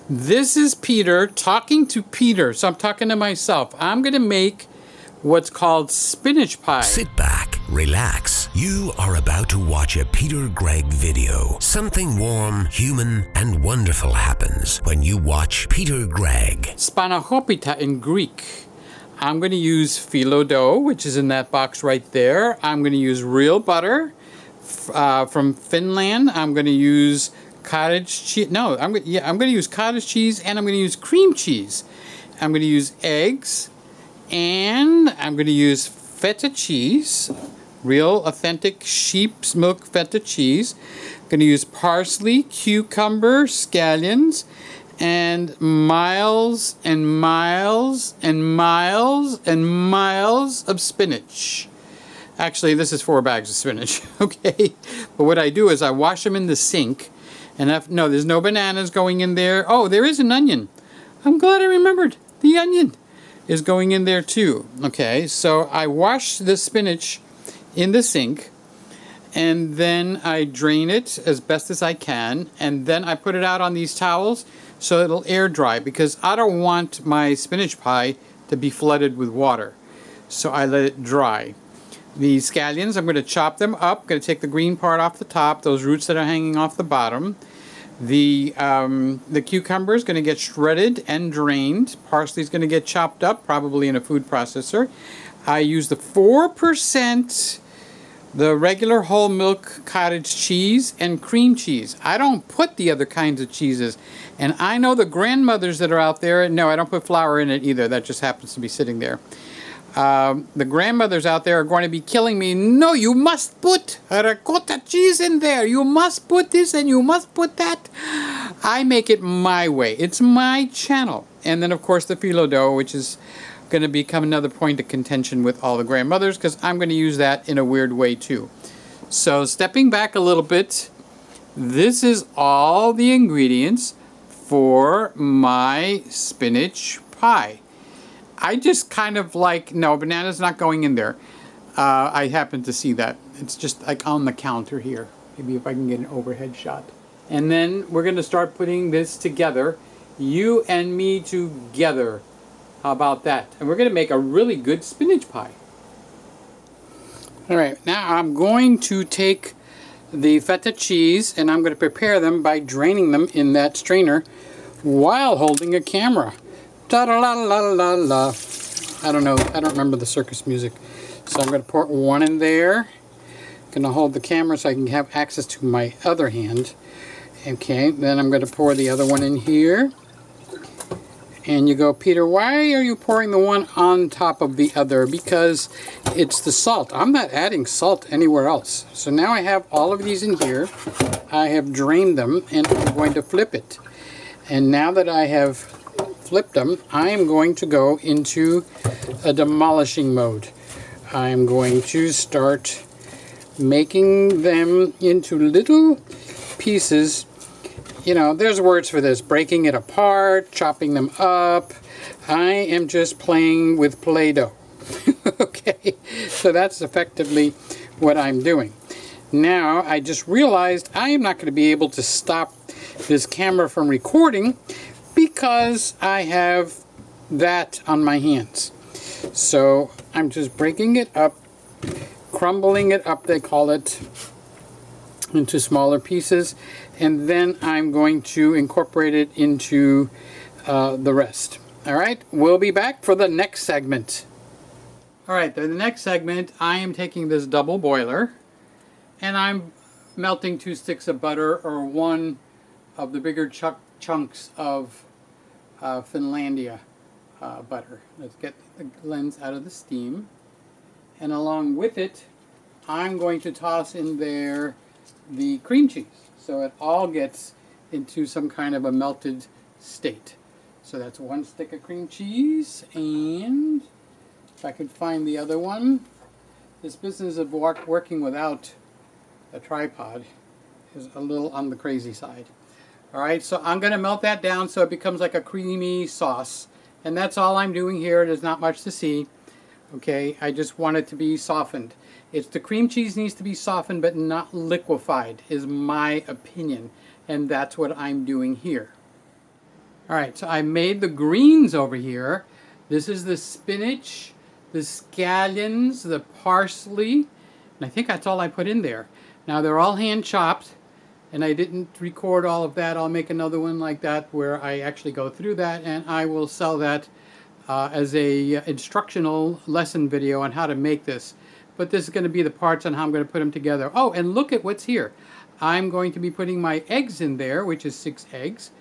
This is Peter talking to Peter, so I'm talking to myself. I'm going to make what's called spinach pie. Sit back, relax. You are about to watch a Peter Gregg video. Something warm, human, and wonderful happens when you watch Peter Gregg. Spanakopita in Greek. I'm going to use phyllo dough, which is in that box right there. I'm going to use real butter from Finland. I'm going to use cottage cheese. No, I'm going to use cottage cheese, and I'm going to use cream cheese. I'm going to use eggs, and I'm going to use feta cheese, real authentic sheep's milk feta cheese. I'm going to use parsley, cucumber, scallions, and miles and miles and miles and miles of spinach. Actually, this is 4 bags of spinach, okay? But what I do is I wash them in the sink, and no, there's no bananas going in there. Oh, there is an onion. I'm glad I remembered. The onion is going in there too. Okay, so I wash the spinach in the sink, and then I drain it as best as I can, and then I put it out on these towels so it'll air dry, because I don't want my spinach pie to be flooded with water. So I let it dry. The scallions, I'm going to chop them up. I'm going to take the green part off the top, those roots that are hanging off the bottom. The cucumber is going to get shredded and drained. Parsley is going to get chopped up, probably in a food processor. I use the 4%, the regular whole milk cottage cheese, and cream cheese. I don't put the other kinds of cheeses. And I know the grandmothers that are out there, no, I don't put flour in it either. That just happens to be sitting there. The grandmothers out there are going to be killing me. No, you must put ricotta cheese in there. You must put this and you must put that. I make it my way. It's my channel. And then, of course, the phyllo dough, which is going to become another point of contention with all the grandmothers, because I'm going to use that in a weird way too. So stepping back a little bit, this is all the ingredients for my spinach pie. I just kind of like, no, banana's not going in there. I happen to see that. It's just like on the counter here. Maybe if I can get an overhead shot. And then we're going to start putting this together. You and me together. How about that? And we're going to make a really good spinach pie. Alright, now I'm going to take the feta cheese and I'm going to prepare them by draining them in that strainer while holding a camera. Da da la la la la. I don't know. I don't remember the circus music. So I'm going to pour one in there. Going to hold the camera so I can have access to my other hand. Okay. Then I'm going to pour the other one in here. And you go, Peter, why are you pouring the one on top of the other? Because it's the salt. I'm not adding salt anywhere else. So now I have all of these in here. I have drained them and I'm going to flip it. And now that I have flipped them, I am going to go into a demolishing mode. I'm going to start making them into little pieces. You know, there's words for this. Breaking it apart, chopping them up. I am just playing with Play-Doh. Okay, so that's effectively what I'm doing. Now, I just realized I am not going to be able to stop this camera from recording because I have that on my hands. So I'm just breaking it up, crumbling it up, they call it, into smaller pieces, and then I'm going to incorporate it into the rest. Alright, we'll be back for the next segment. Alright, the next segment, I am taking this double boiler and I'm melting 2 sticks of butter, or one of the bigger chunks of Finlandia butter. Let's get the lens out of the steam. And along with it, I'm going to toss in there the cream cheese, so it all gets into some kind of a melted state. So that's 1 stick of cream cheese, and if I could find the other one. This business of working without a tripod is a little on the crazy side. Alright, so I'm going to melt that down so it becomes like a creamy sauce. And that's all I'm doing here. There's not much to see. Okay, I just want it to be softened. It's the cream cheese needs to be softened but not liquefied, is my opinion. And that's what I'm doing here. All right, so I made the greens over here. This is the spinach, the scallions, the parsley, and I think that's all I put in there. Now they're all hand chopped, and I didn't record all of that. I'll make another one like that where I actually go through that, and I will sell that as a instructional lesson video on how to make this. But this is going to be the parts on how I'm going to put them together. Oh, and look at what's here. I'm going to be putting my eggs in there, which is 6 eggs.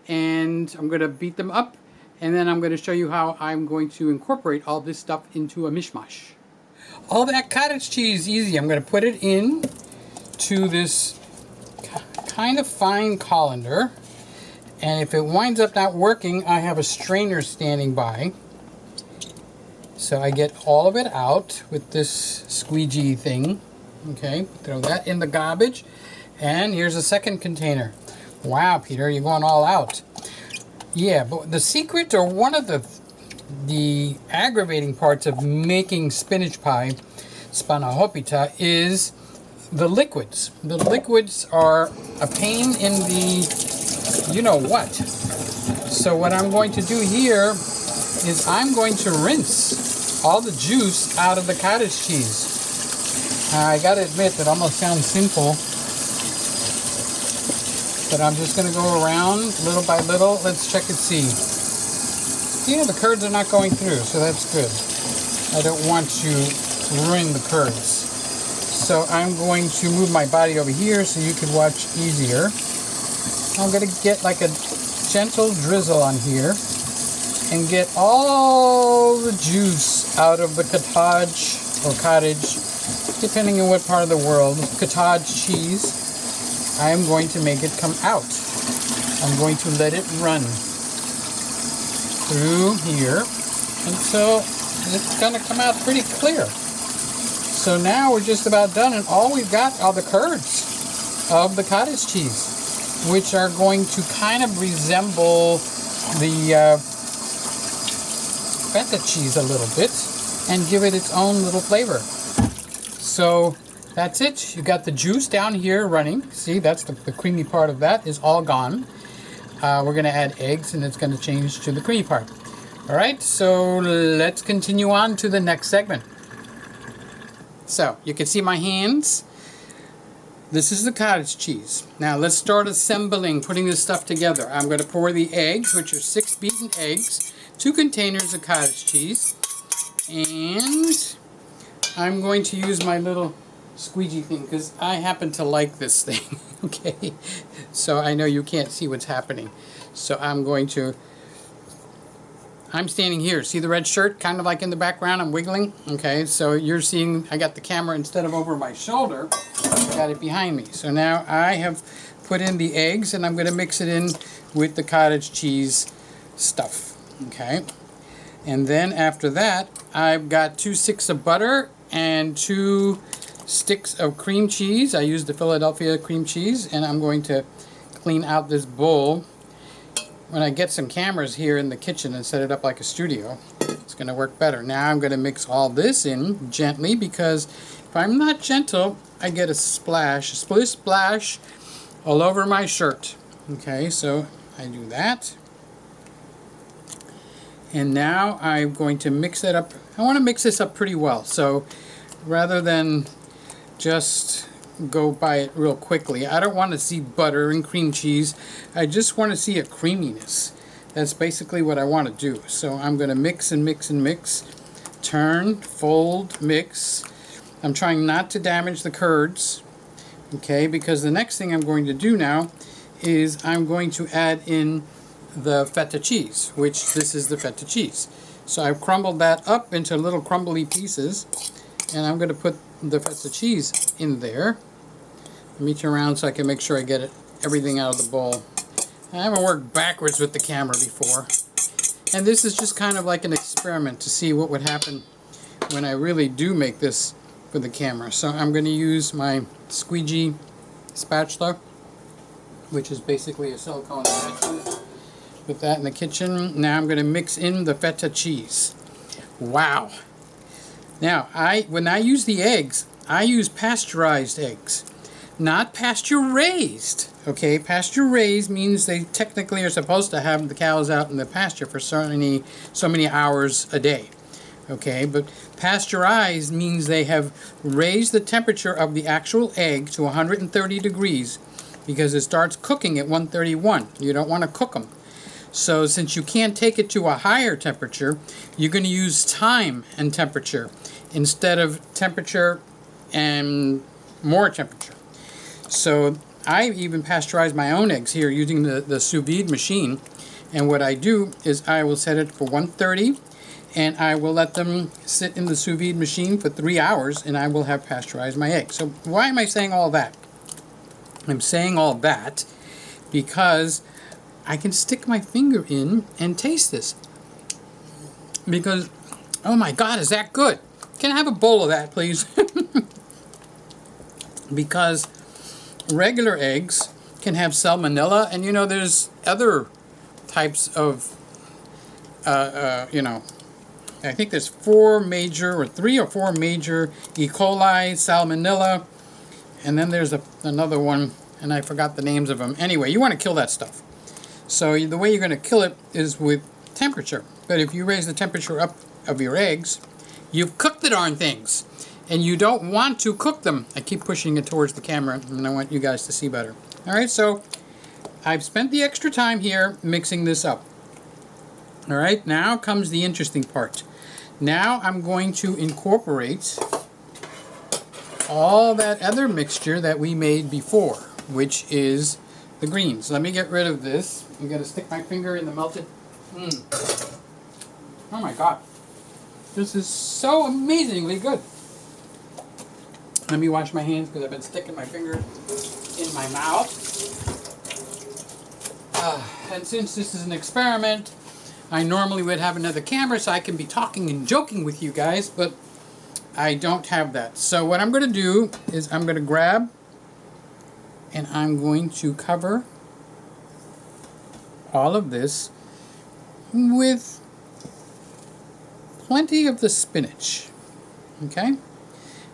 And I'm going to beat them up. And then I'm going to show you how I'm going to incorporate all this stuff into a mishmash. All that cottage cheese, easy. I'm going to put it in to this kind of fine colander. And if it winds up not working, I have a strainer standing by. So I get all of it out with this squeegee thing. Okay, throw that in the garbage. And here's a second container. Wow, Peter, you're going all out. Yeah, but the secret, or one of the aggravating parts of making spinach pie, spanahopita, is the liquids. The liquids are a pain in the you-know-what. So what I'm going to do here is I'm going to rinse all the juice out of the cottage cheese. I gotta admit that almost sounds simple, but I'm just gonna go around little by little. Let's check and see. The curds are not going through, so that's good. I don't want to ruin the curds. So I'm going to move my body over here so you can watch easier. I'm gonna get like a gentle drizzle on here and get all the juice out of the cottage, or cottage, depending on what part of the world, cottage cheese. I am going to make it come out. I'm going to let it run through here until it's going to come out pretty clear. So now we're just about done, and all we've got are the curds of the cottage cheese, which are going to kind of resemble the feta cheese a little bit and give it its own little flavor. So that's it. You got the juice down here running. See, that's the creamy part of that is all gone. We're going to add eggs, and it's going to change to the creamy part. All right, so let's continue on to the next segment. So you can see my hands. This is the cottage cheese. Now let's start assembling, putting this stuff together. I'm going to pour the eggs, which are 6 beaten eggs, 2 containers of cottage cheese, and I'm going to use my little squeegee thing because I happen to like this thing. Okay, so I know you can't see what's happening. So I'm standing here. See the red shirt kind of like in the background? I'm wiggling. Okay, so you're seeing I got the camera instead of over my shoulder, I got it behind me. So now I have put in the eggs, and I'm going to mix it in with the cottage cheese stuff. Okay, and then after that I've got 2 sticks of butter and 2 sticks of cream cheese. I used the Philadelphia cream cheese, and I'm going to clean out this bowl. When I get some cameras here in the kitchen and set it up like a studio, it's going to work better. Now I'm going to mix all this in gently, because if I'm not gentle, I get a splash, a split splash all over my shirt. Okay, so I do that. And now I'm going to mix it up. I want to mix this up pretty well. So rather than just go by it real quickly, I don't want to see butter and cream cheese. I just want to see a creaminess. That's basically what I want to do. So I'm going to mix and mix and mix. Turn, fold, mix. I'm trying not to damage the curds. Okay, because the next thing I'm going to do now is I'm going to add in the feta cheese, which this is the feta cheese. So I've crumbled that up into little crumbly pieces, and I'm going to put the feta cheese in there. Let me turn around so I can make sure I get everything out of the bowl. I haven't worked backwards with the camera before, and this is just kind of like an experiment to see what would happen when I really do make this for the camera. So I'm going to use my squeegee spatula, which is basically a silicone spatula. Put that in the kitchen. Now I'm going to mix in the feta cheese. Wow. Now, when I use the eggs, I use pasteurized eggs, not pasture raised. Okay, pasture raised means they technically are supposed to have the cows out in the pasture for so many hours a day. Okay, but pasteurized means they have raised the temperature of the actual egg to 130 degrees because it starts cooking at 131. You don't want to cook them. So since you can't take it to a higher temperature, you're going to use time and temperature instead of temperature and more temperature. So I even pasteurize my own eggs here using the sous vide machine. And what I do is I will set it for 130 and I will let them sit in the sous vide machine for 3 hours and I will have pasteurized my eggs. So why am I saying all that? I'm saying all that because I can stick my finger in and taste this. Because, oh my God, is that good? Can I have a bowl of that, please? Because regular eggs can have salmonella, and you know, there's other types of, you know, I think there's 3 or 4 major E. coli, salmonella, and then there's another one, and I forgot the names of them. Anyway, you want to kill that stuff. So the way you're going to kill it is with temperature. But if you raise the temperature up of your eggs, you've cooked the darn things. And you don't want to cook them. I keep pushing it towards the camera, and I want you guys to see better. Alright, so I've spent the extra time here mixing this up. Alright, now comes the interesting part. Now I'm going to incorporate all that other mixture that we made before, which is the greens. Let me get rid of this. I'm going to stick my finger in the melted. Oh my God. This is so amazingly good. Let me wash my hands because I've been sticking my finger in my mouth. And since this is an experiment, I normally would have another camera so I can be talking and joking with you guys, but I don't have that. So what I'm going to do is I'm going to grab and I'm going to cover all of this with plenty of the spinach. Okay?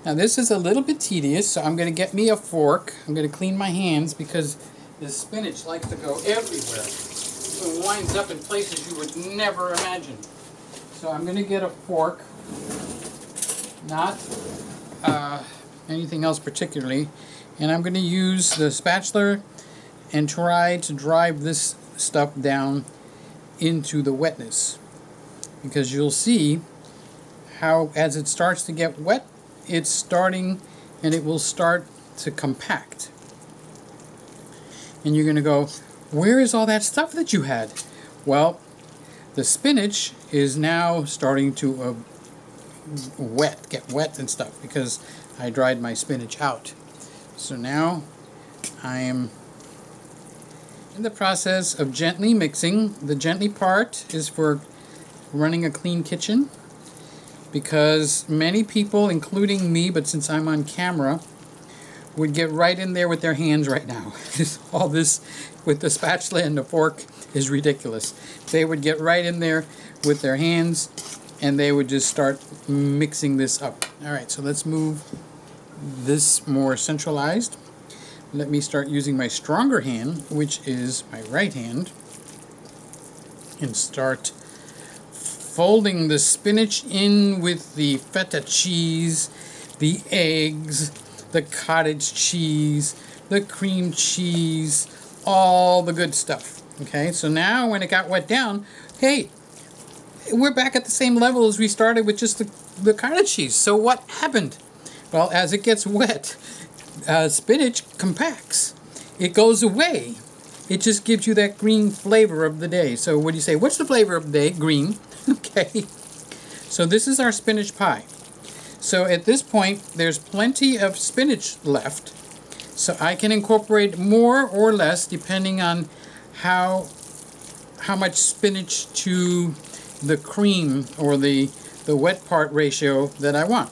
Now this is a little bit tedious, so I'm going to get me a fork. I'm going to clean my hands because the spinach likes to go everywhere. So it winds up in places you would never imagine. So I'm going to get a fork, not anything else particularly, and I'm going to use the spatula and try to drive this stuff down into the wetness. Because you'll see how as it starts to get wet, it's starting and it will start to compact. And you're going to go, where is all that stuff that you had? Well, the spinach is now starting to get wet and stuff because I dried my spinach out. So now I am in the process of gently mixing. The gently part is for running a clean kitchen, because many people, including me, but since I'm on camera, would get right in there with their hands right now. All this with the spatula and the fork is ridiculous. They would get right in there with their hands and they would just start mixing this up. Alright, so let's move this more centralized. Let me start using my stronger hand, which is my right hand, and start folding the spinach in with the feta cheese, the eggs, the cottage cheese, the cream cheese, all the good stuff. Okay, so now when it got wet down, hey, we're back at the same level as we started with just the cottage cheese. So what happened? Well, as it gets wet, spinach compacts. It goes away. It just gives you that green flavor of the day. So what do you say? What's the flavor of the day? Green. Okay. So this is our spinach pie. So at this point, there's plenty of spinach left. So I can incorporate more or less depending on how much spinach to the cream or the wet part ratio that I want.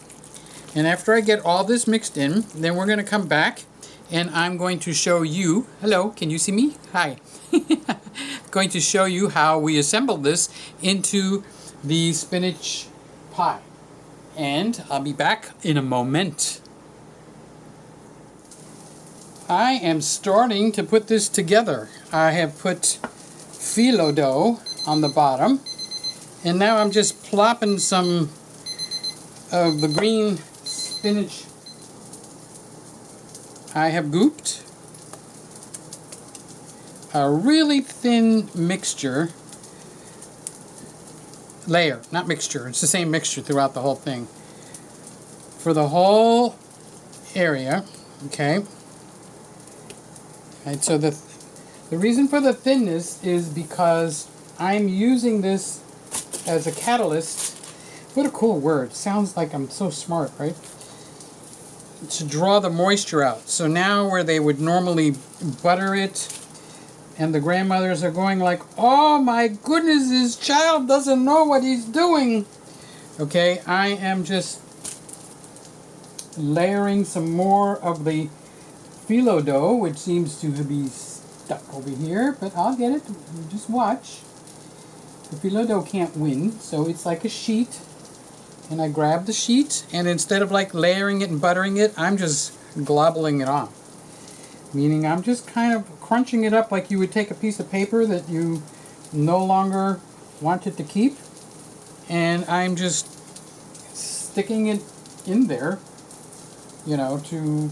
And after I get all this mixed in, then we're going to come back and I'm going to show you, hello, can you see me? Hi. Going to show you how we assembled this into the spinach pie. And I'll be back in a moment. I am starting to put this together. I have put phyllo dough on the bottom, and now I'm just plopping some of the green spinach I have gooped. A really thin mixture, layer, not mixture, it's the same mixture throughout the whole thing. For the whole area, okay? Right, so the reason for the thinness is because I'm using this as a catalyst. What a cool word. Sounds like I'm so smart, right? To draw the moisture out. So now where they would normally butter it, and the grandmothers are going like, oh my goodness, this child doesn't know what he's doing. Okay, I am just layering some more of the phyllo dough, which seems to be stuck over here, but I'll get it. Just watch. The phyllo dough can't win, so it's like a sheet. And I grab the sheet, and instead of like layering it and buttering it, I'm just globbling it on. Meaning I'm just kind of crunching it up like you would take a piece of paper that you no longer wanted to keep, and I'm just sticking it in there, you know, to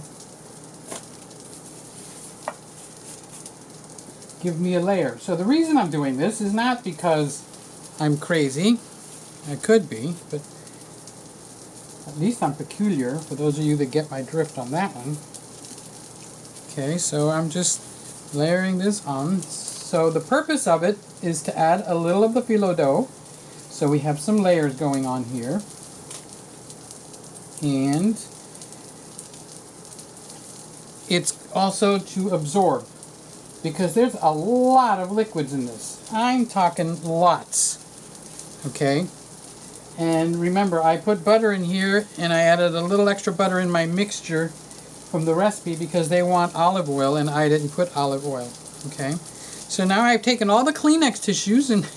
give me a layer. So the reason I'm doing this is not because I'm crazy. I could be, but at least I'm peculiar, for those of you that get my drift on that one. Okay, so I'm just layering this on. So the purpose of it is to add a little of the phyllo dough. So we have some layers going on here. And it's also to absorb, because there's a lot of liquids in this. I'm talking lots. Okay? And remember, I put butter in here, and I added a little extra butter in my mixture from the recipe because they want olive oil, and I didn't put olive oil. Okay? So now I've taken all the Kleenex tissues and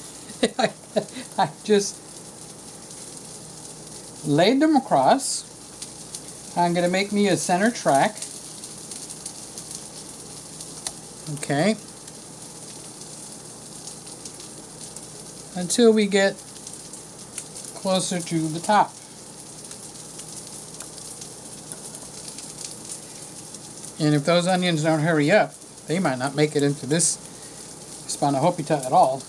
I just laid them across. I'm going to make me a center track. Okay. Until we get closer to the top. And if those onions don't hurry up, they might not make it into this spanakopita at all.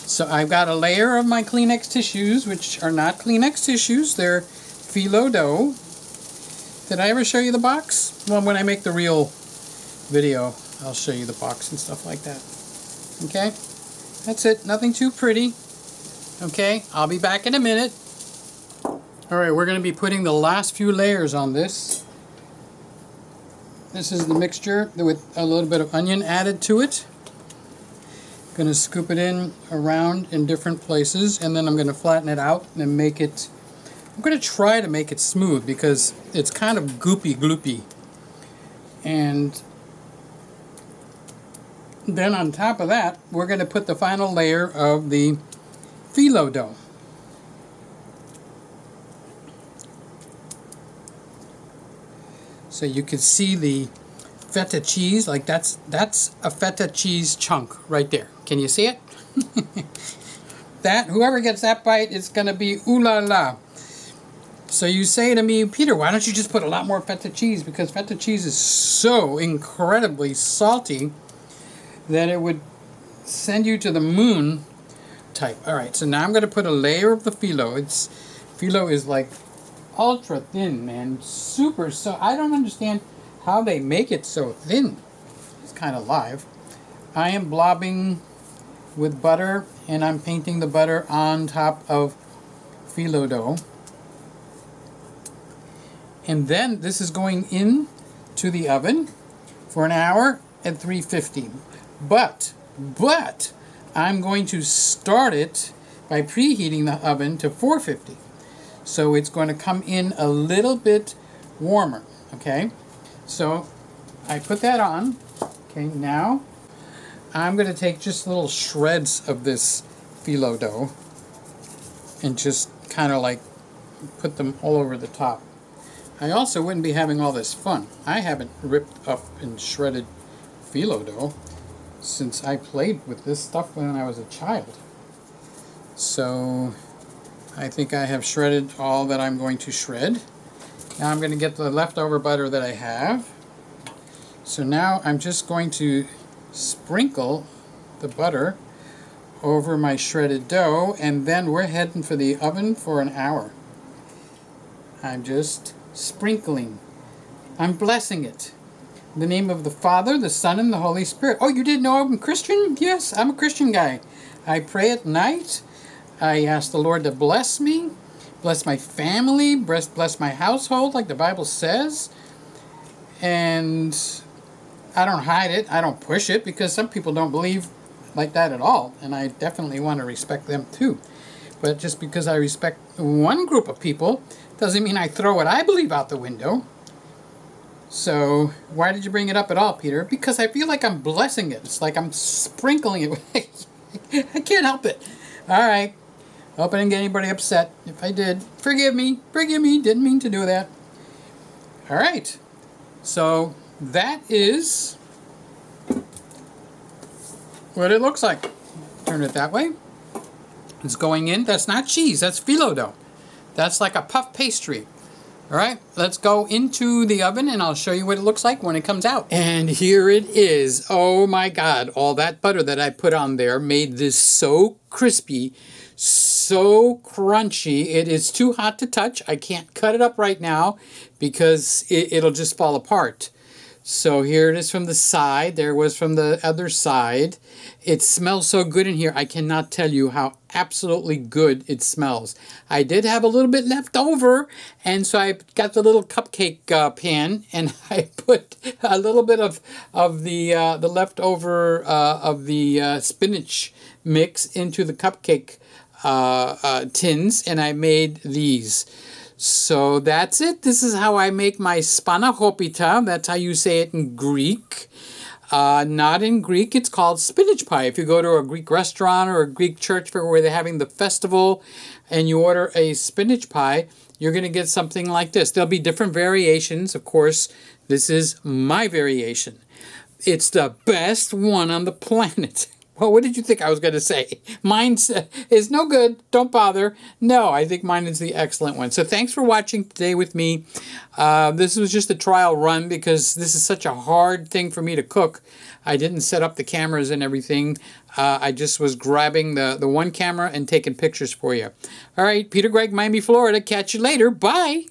So I've got a layer of my Kleenex tissues, which are not Kleenex tissues, they're phyllo dough. Did I ever show you the box? Well, when I make the real video, I'll show you the box and stuff like that. Okay? That's it. Nothing too pretty. Okay? I'll be back in a minute. Alright, we're going to be putting the last few layers on this. This is the mixture with a little bit of onion added to it. I'm going to scoop it in around in different places, and then I'm going to flatten it out and make it... I'm going to try to make it smooth because it's kind of goopy gloopy. And then on top of that, we're going to put the final layer of the phyllo dough. So you can see the feta cheese, like that's a feta cheese chunk right there. Can you see it? That, whoever gets that bite, is going to be ooh la la. So you say to me, Peter, why don't you just put a lot more feta cheese? Because feta cheese is so incredibly salty that it would send you to the moon type. Alright, so now I'm going to put a layer of the phyllo. Phyllo is like ultra thin, man. Super, so I don't understand how they make it so thin. It's kind of live. I am blobbing with butter, and I'm painting the butter on top of phyllo dough. And then this is going in to the oven for an hour at 350. But I'm going to start it by preheating the oven to 450. So it's going to come in a little bit warmer, okay? So I put that on. Okay, now I'm going to take just little shreds of this phyllo dough and just kind of like put them all over the top. I also wouldn't be having all this fun. I haven't ripped up and shredded phyllo dough since I played with this stuff when I was a child. So I think I have shredded all that I'm going to shred. Now I'm going to get the leftover butter that I have. So now I'm just going to sprinkle the butter over my shredded dough, and then we're heading for the oven for an hour. I'm just sprinkling. I'm blessing it. In the name of the Father, the Son, and the Holy Spirit. Oh, you didn't know I'm Christian? Yes, I'm a Christian guy. I pray at night. I ask the Lord to bless me, bless my family, bless my household, like the Bible says. And I don't hide it. I don't push it, because some people don't believe like that at all. And I definitely want to respect them too. But just because I respect one group of people doesn't mean I throw what I believe out the window. So why did you bring it up at all, Peter? Because I feel like I'm blessing it. It's like I'm sprinkling it. I can't help it. All right. Hope I didn't get anybody upset. If I did, forgive me. Forgive me. Didn't mean to do that. All right. So that is what it looks like. Turn it that way. It's going in. That's not cheese. That's phyllo dough. That's like a puff pastry. All right, let's go into the oven and I'll show you what it looks like when it comes out. And here it is. Oh my God, all that butter that I put on there made this so crispy, so crunchy. It is too hot to touch. I can't cut it up right now because it'll just fall apart. So here it is from the side. There it was from the other side. It smells so good in here. I cannot tell you how absolutely good it smells. I did have a little bit left over, and so I got the little cupcake pan, and I put a little bit of the leftover of the spinach mix into the cupcake tins, and I made these. So that's it. This is how I make my spanakopita. That's how you say it in Greek. Not in Greek, it's called spinach pie. If you go to a Greek restaurant or a Greek church where they're having the festival and you order a spinach pie, you're going to get something like this. There'll be different variations. Of course, this is my variation. It's the best one on the planet. Well, what did you think I was going to say? Mine is no good. Don't bother. No, I think mine is the excellent one. So thanks for watching today with me. This was just a trial run because this is such a hard thing for me to cook. I didn't set up the cameras and everything. I just was grabbing the one camera and taking pictures for you. All right, Peter Gregg, Miami, Florida. Catch you later. Bye.